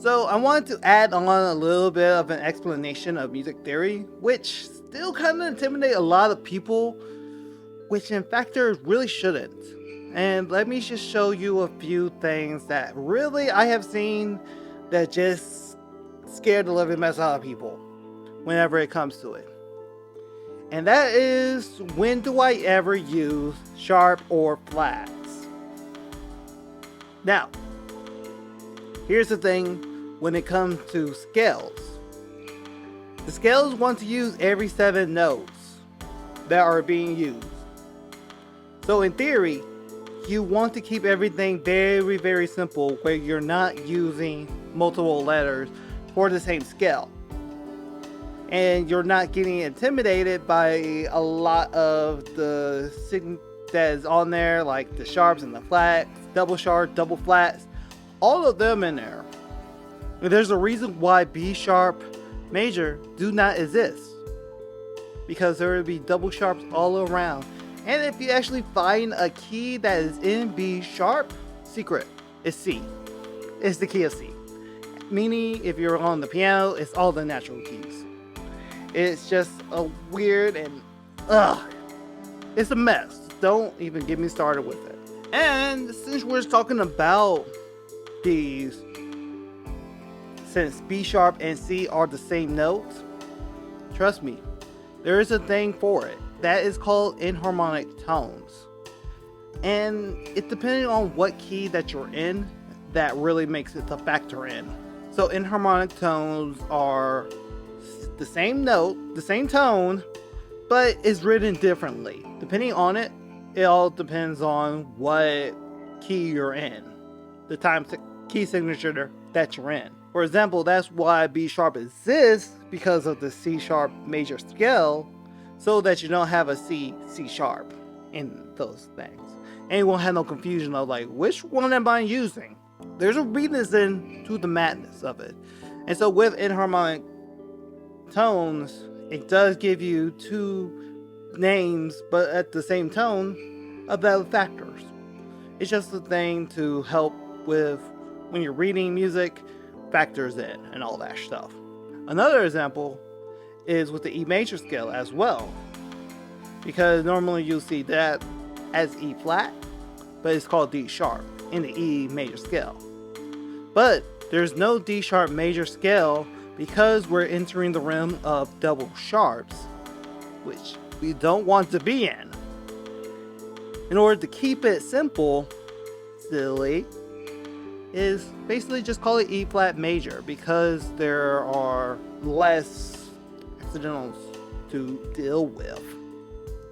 So I wanted to add on a little bit of an explanation of music theory, which still kind of intimidate a lot of people, which in fact there really shouldn't. And let me just show you a few things that really I have seen that just scare the living mess out of people whenever it comes to it. And that is, when do I ever use sharp or flats? Now, here's the thing when it comes to scales. The scales want to use every 7 notes that are being used. So in theory, you want to keep everything very, very simple where you're not using multiple letters for the same scale. And you're not getting intimidated by a lot of the sign that is on there, like the sharps and the flats, double sharp, double flats, all of them in there. And there's a reason why B sharp major do not exist, because there would be double sharps all around. And if you actually find a key that is in B sharp, secret, it's C. It's the key of C. Meaning, if you're on the piano, it's all the natural keys. It's just a weird and it's a mess. Don't even get me started with it. And since we're talking about these, since B sharp and C are the same notes, trust me, there is a thing for it. That is called enharmonic tones. And it depending on what key that you're in, that really makes it to factor in. So enharmonic tones are the same note, the same tone, but it's written differently. Depending on it, it all depends on what key you're in, the time key signature that you're in. For example, that's why B sharp exists, because of the C sharp major scale, so that you don't have a C sharp in those things. And you won't have no confusion of like, which one am I using? There's a reason to the madness of it. And so with enharmonic tones, it does give you 2 names, but at the same tone of the factors. It's just a thing to help with when you're reading music, factors in and all that stuff. Another example is with the E major scale as well, because normally you'll see that as E flat, but it's called D sharp in the E major scale. But there's no D sharp major scale because we're entering the realm of double sharps, which we don't want to be in. In order to keep it simple, silly, is basically just call it E flat major, because there are less accidentals to deal with.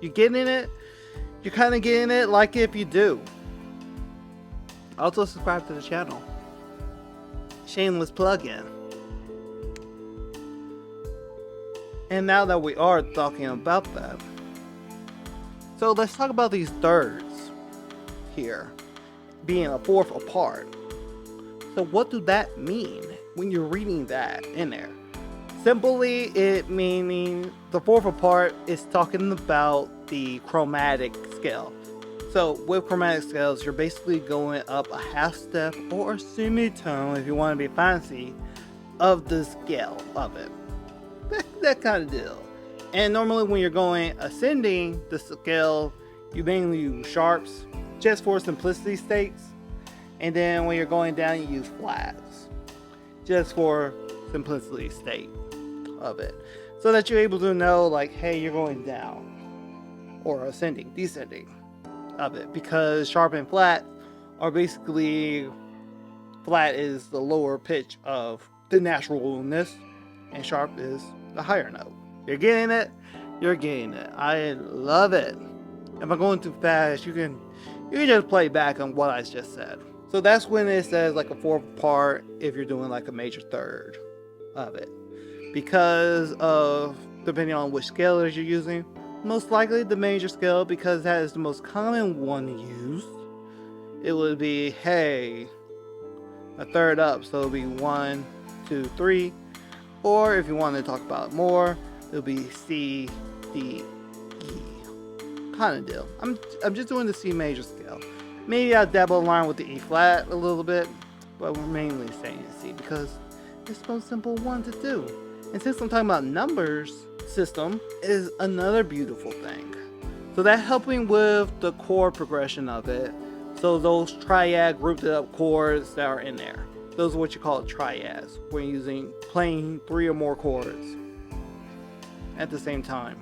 You get in it, you're kind of getting it like if you do. Also subscribe to the channel. Shameless plug-in. And now that we are talking about that, so let's talk about these thirds here being a fourth apart. So what do that mean when you're reading that in there? Simply, it meaning the fourth apart is talking about the chromatic scale. So with chromatic scales, you're basically going up a half step or a semitone, if you want to be fancy, of the scale of it. That kind of deal. And normally when you're going ascending the scale, you mainly use sharps, just for simplicity sakes. And then when you're going down, you use flats, just for simplicity sake of it. So that you're able to know, like, hey, you're going down, or ascending, descending of it. Because sharp and flat are basically, flat is the lower pitch of the naturalness, and sharp is the higher note. You're getting it? You're getting it. I love it. If I'm going too fast, you can just play back on what I just said. So that's when it says like a fourth part if you're doing like a major third of it. Because of, depending on which scale you're using, most likely the major scale, because that is the most common one used. It would be, hey, a third up, so it'll be 1, 2, 3. Or if you want to talk about more, it'll be C, D, E. Kind of deal. I'm just doing the C major scale. Maybe I'll dabble along with the E flat a little bit, but we're mainly saying C because it's the most simple one to do. And since I'm talking about numbers, system is another beautiful thing. So that helping with the chord progression of it. So those triad grouped up chords that are in there. Those are what you call triads when playing 3 or more chords at the same time.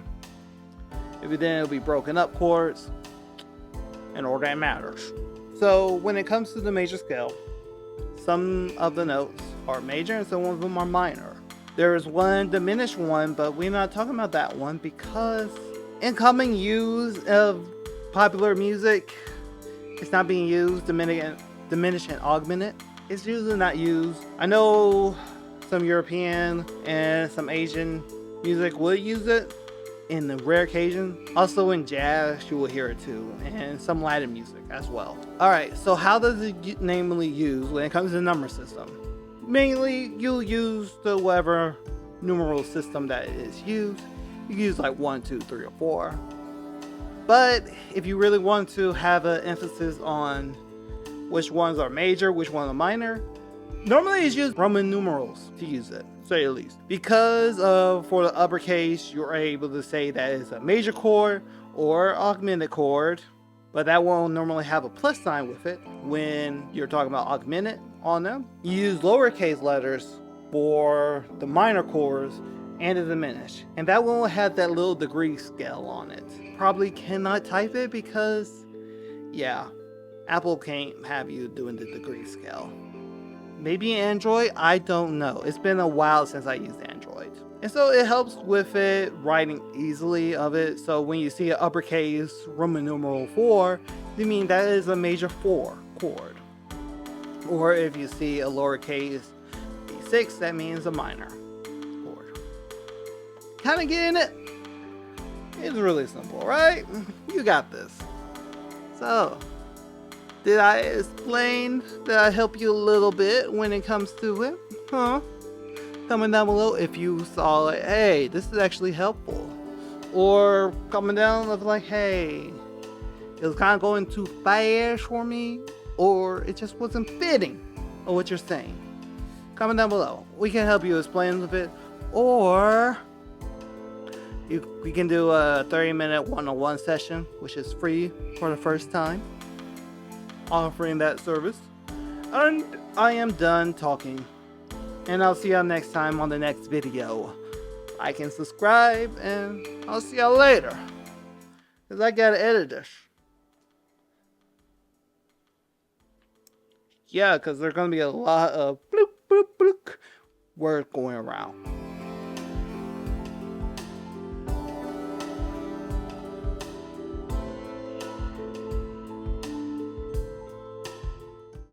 If it then it'll be broken up chords in order that matters. So when it comes to the major scale, some of the notes are major and some of them are minor. There is one diminished one, but we're not talking about that one because in common use of popular music, it's not being used, diminished and augmented. It's usually not used. I know some European and some Asian music will use it in the rare occasion. Also in jazz, you will hear it too, and some Latin music as well. Alright, so how does it namely use when it comes to the number system? Mainly, you'll use the whatever numeral system that is used. You can use like 1, 2, 3, or 4. But if you really want to have an emphasis on which ones are major, which ones are minor, normally it's used Roman numerals to use it, say at least. Because for the uppercase, you're able to say that it's a major chord or augmented chord, but that won't normally have a plus sign with it when you're talking about augmented on them. You use lowercase letters for the minor chords and the diminished, and that won't have that little degree scale on it. Probably cannot type it because, yeah, Apple can't have you doing the degree scale. Maybe Android, I don't know. It's been a while since I used Android. And so it helps with it writing easily of it. So when you see an uppercase Roman numeral 4, you mean that is a major 4 chord. Or if you see a lowercase B6, that means a minor chord. Kind of getting it? It's really simple, right? You got this. So, did I explain? Did I help you a little bit when it comes to it? Huh? Comment down below if you saw like, hey, this is actually helpful. Or comment down of like, hey, it was kind of going too fast for me. Or it just wasn't fitting of what you're saying. Comment down below. We can help you explain a bit. Or we can do a 30-minute one-on-one session, which is free for the first time, offering that service. And I am done talking, and I'll see y'all next time on the next video. Like and subscribe, and I'll see y'all later, because I gotta edit this. Yeah, because there's gonna be a lot of bloop bloop bloop words going around.